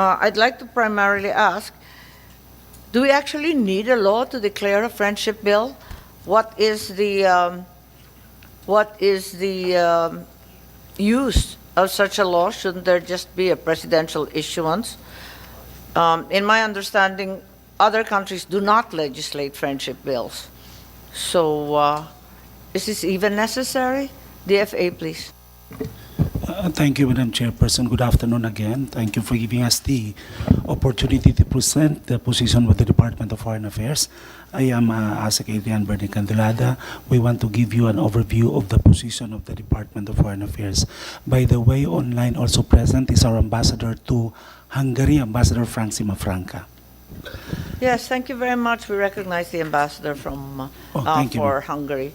I'd like to primarily ask, do we actually need a law to declare a friendship bill? What is the use of such a law? Shouldn't there just be a presidential issuance? In my understanding, other countries do not legislate friendship bills. So, is this even necessary? DFA, please. Thank you, Madam Chairperson. Good afternoon again. Thank you for giving us the opportunity to present the position of the Department of Foreign Affairs. I am Secretary Bernie Candelada. We want to give you an overview of the position of the Department of Foreign Affairs. By the way, online also present is our ambassador to Hungary, Ambassador Frank Simafranca. Yes, thank you very much. We recognize the ambassador from thank you, for Hungary.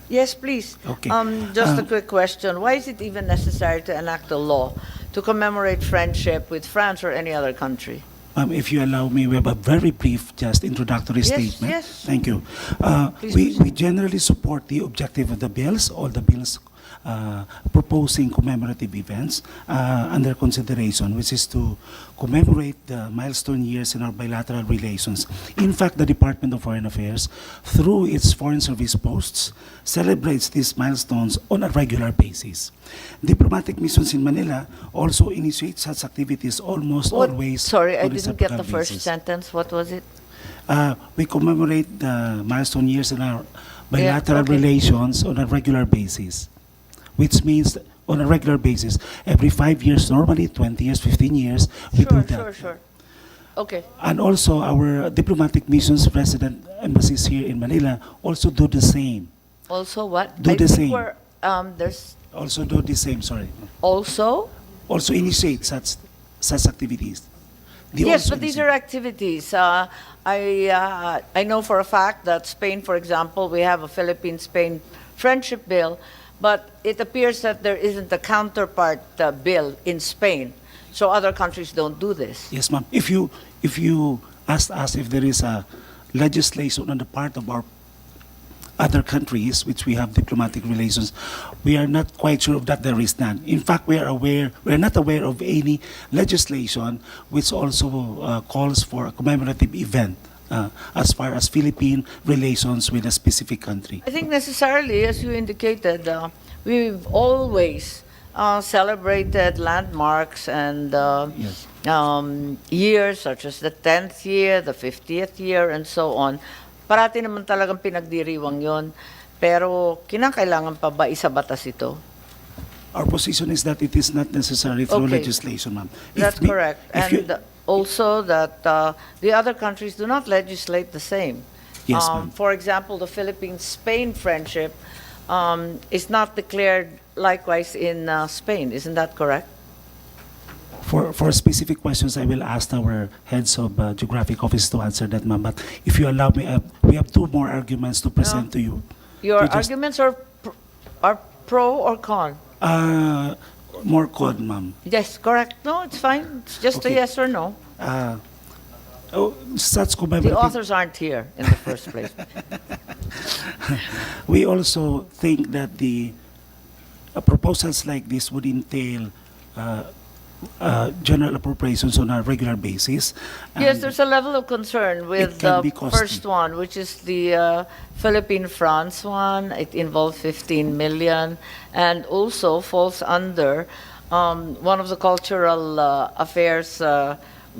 Yes, please. Okay. Just a quick question. Why is it even necessary to enact a law to commemorate friendship with France or any other country? If you allow me, we have a very brief, just introductory statement. Yes. Thank you. Please We generally support the objective of the bills, all the bills proposing commemorative events under consideration, which is to commemorate the milestone years in our bilateral relations. In fact, the Department of Foreign Affairs, through its Foreign Service posts, celebrates these milestones on a regular basis. Diplomatic missions in Manila also initiate such activities almost always. Sorry, I on a didn't get the reciprocal first basis. sentence. What was it? We commemorate the milestone years in our bilateral okay. relations on a regular basis, which means on a regular basis, every 5 years normally, 20 years, 15 years, we do that. Sure. Okay. And also our diplomatic missions, resident embassies here in Manila also do the same. Also what? Do I the think same. There's Also do the same, sorry. also? Also initiate such activities. They Yes, also but these initiate. are activities. I know for a fact that Spain, for example, we have a Philippine-Spain friendship bill, but it appears that there isn't a counterpart bill in Spain. So other countries don't do this. Yes, ma'am. If you asked us if there is a legislation on the part of our other countries which we have diplomatic relations, we are not quite sure of that there is none. In fact, we are not aware of any legislation which also calls for a commemorative event as far as Philippine relations with a specific country. I think necessarily, as you indicated, we've always celebrated landmarks and Yes. years such as the 10th year, the 50th year, and so on. Parati naman talagang pinagdiriwang yon. Pero kinakailangan pa ba isa batas ito? Our position is that it is not necessary through Okay. legislation, ma'am. That's correct. if you- And also that the other countries do not legislate the same. Yes, ma'am. For example, the Philippines-Spain friendship is not declared likewise in Spain. Isn't that correct? For specific questions, I will ask our heads of geographic office to answer that, ma'am. But if you allow me, we have two more arguments to present to you. Your To just- arguments are pro or con? More code, ma'am. Yes, correct. No, it's fine. It's just Okay. a yes or no. Such The commemorative. authors aren't here in the first place. We also think that the proposals like this would entail general appropriations on a regular basis. Yes, And there's a level of concern with can the be costly. first one, which is the Philippine-France one. It involves 15 million and also falls under one of the cultural affairs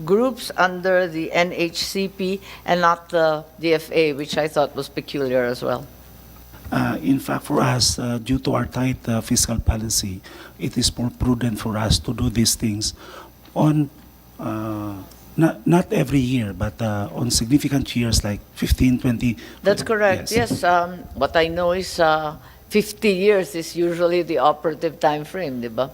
groups under the NHCP and not the DFA, which I thought was peculiar as well. In fact, for us, due to our tight fiscal policy, it is more prudent for us to do these things on not every year, but on significant years like 15, 20. That's correct. Yes, what I know is 50 years is usually the operative time frame, di ba?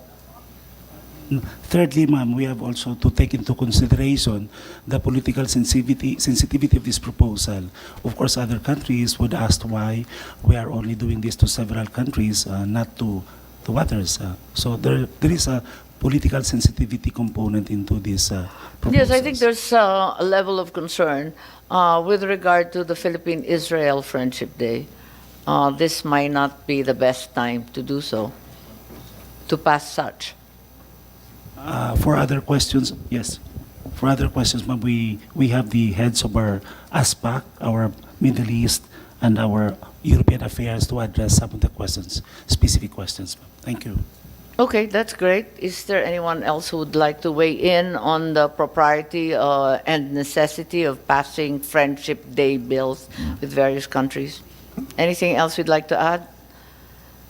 Thirdly, ma'am, we have also to take into consideration the political sensitivity of this proposal. Of course, other countries would ask why we are only doing this to several countries, not to others. So there is a political sensitivity component into this proposal. Yes, I think there's a level of concern with regard to the Philippine-Israel Friendship Day. This might not be the best time to do so, to pass such. For other questions, yes. For other questions, ma'am, we have the heads of our ASPAC, our Middle East, and our European affairs to address some of the questions, specific questions, ma'am. Thank you. Okay, that's great. Is there anyone else who would like to weigh in on the propriety and necessity of passing Friendship Day bills with various countries? Anything else we'd like to add?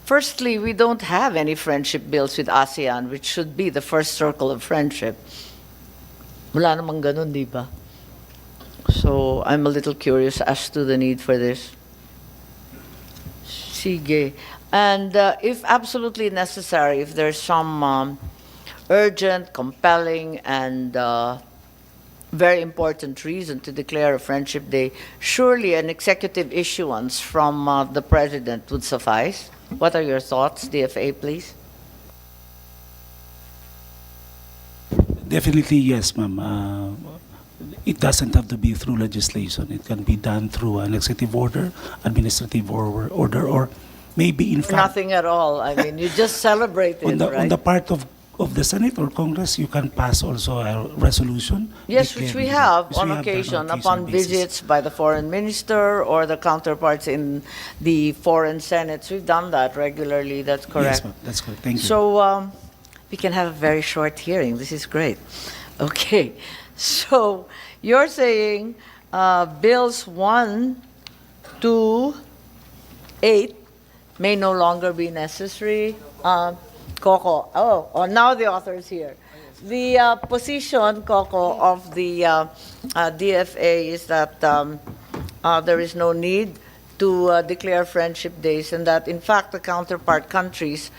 Firstly, we don't have any friendship bills with ASEAN, which should be the first circle of friendship. Wala namang ganun, di ba? So I'm a little curious as to the need for this. Sige. And if absolutely necessary, if there's some urgent, compelling, and very important reason to declare a Friendship Day, surely an executive issuance from the President would suffice. What are your thoughts, DFA, please? Definitely, yes, ma'am. It doesn't have to be through legislation. It can be done through an executive order, administrative order, or maybe in fact, Nothing at all. I mean, you just celebrate it, right? on the part of the Senate or Congress, you can pass also a resolution. Yes, which we have on done occasion on upon basis. visits by the foreign minister or the counterparts in the foreign senates. We've done that regularly. That's Yes, correct. ma'am, that's correct. Thank you. So we can have a very short hearing. This is great. Okay. So you're saying bills 1 to 8 may no longer be necessary. Coco, now the author is here. The position, Coco, of the DFA is that there is no need to declare friendship days, and that in fact the counterpart countries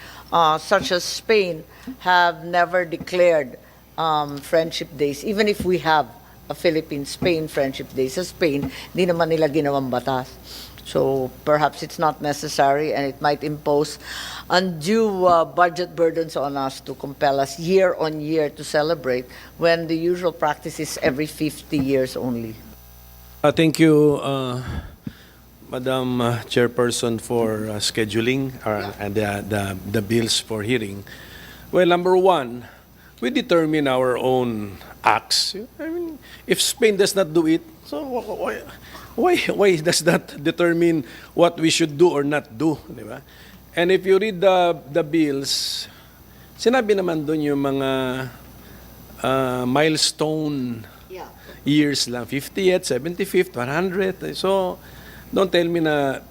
such as Spain have never declared friendship days, even if we have a Philippine-Spain friendship day. Sa Spain, di naman nila ginawang batas. So perhaps it's not necessary, and it might impose undue budget burdens on us to compel us year on year to celebrate when the usual practice is every 50 years only. Thank you, Madam Chairperson, for scheduling and the bills for hearing. Well, number one, we determine our own acts. I mean, if Spain does not do it, so why does that determine what we should do or not do, di ba? And if you read the bills, sinabi naman doon yung mga milestone years lang, 50th, 75th, 100th. So, don't tell me na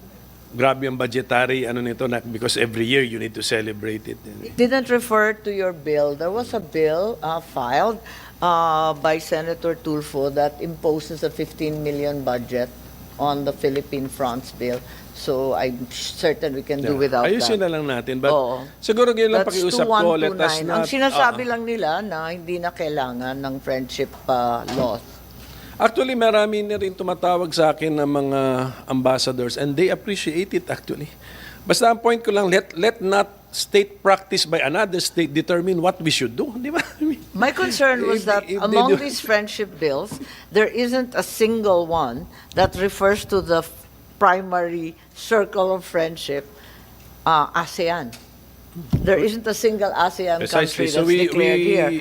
grabe ang budgetary nito na because every year you need to celebrate it. It didn't refer to your bill. There was a bill filed by Senator Tulfo that imposes a 15 million budget on the Philippine-France bill. So I'm certain we can do without Ayusin that. na lang natin. But Oo. siguro yun lang That's pakiusap ko. Let us 2129. not... Ang sinasabi lang nila na hindi na kailangan ng friendship laws. Actually, marami na rin tumatawag sa akin ng mga ambassadors and they appreciate it actually. Basta ang point ko lang, let not state practice by another state determine what we should do. Di ba? My concern was that If they among do- these friendship bills, there isn't a single one that refers to the primary circle of friendship, ASEAN. There isn't a single ASEAN country Precisely. that's So we- declared we- here.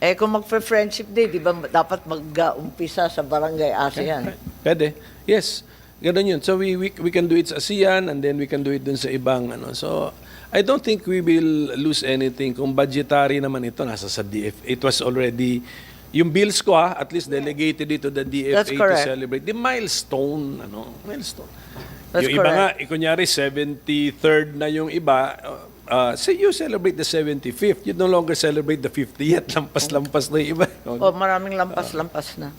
Eh kung mag-friendship day, di ba dapat mag-umpisa sa barangay ASEAN? Pwede. Yes. Ganun yun. So we can do it sa ASEAN and then we can do it dun sa ibang So I don't think we will lose anything. Kung budgetary naman ito, nasa sa DF. It was already, yung bills ko at least delegated it to the That's DFA to correct. celebrate. The milestone, milestone. That's yung iba nga, correct. kunyari 73rd na yung iba, say you celebrate the 75th, you no longer celebrate the 50th. Lampas-lampas na yung iba. O maraming lampas-lampas na.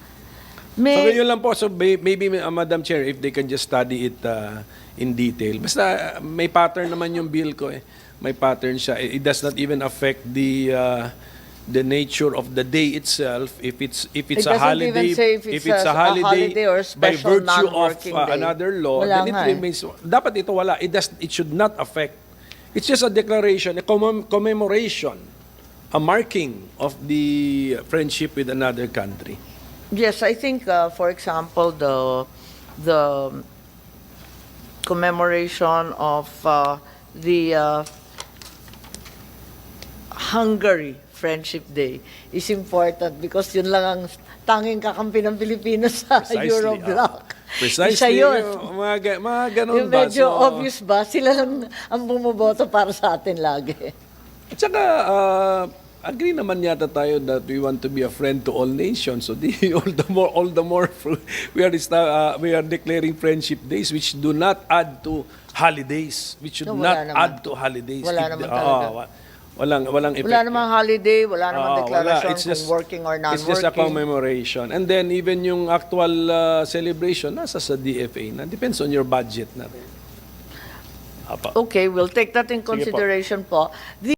So May, yun lang po. So maybe Madam Chair, if they can just study it in detail. Basta may pattern naman yung bill ko eh. May pattern siya. It does not even affect the nature of the day itself. If it's It a doesn't holiday, even say if it's a holiday or a by special virtue of non-working day. another law, Wala then it nga eh. remains. Dapat ito wala. It should not affect. It's just a declaration, a commemoration, a marking of the friendship with another country. yes, I think, for example, the commemoration of the Hungary Friendship Day is important because yun lang ang tanging kakampi ng Pilipinas sa Eurobloc. Precisely. Isa yun. Mga ganun Yung ba? medyo obvious ba? Sila lang ang bumoboto para sa atin lagi. At saka, agree naman yata tayo that we want to be a friend to all nations. So all the more we are declaring friendship days which do not add to holidays. Which should No, not wala naman. add to holidays. Wala naman talaga. Walang effect. Wala namang holiday, wala namang deklarasyon It's just- kung working or It's just a non-working. commemoration. And then even yung actual celebration, nasa sa DFA na. Depends on your budget na rin. Apa. Okay, we'll take that in Sige po. consideration po.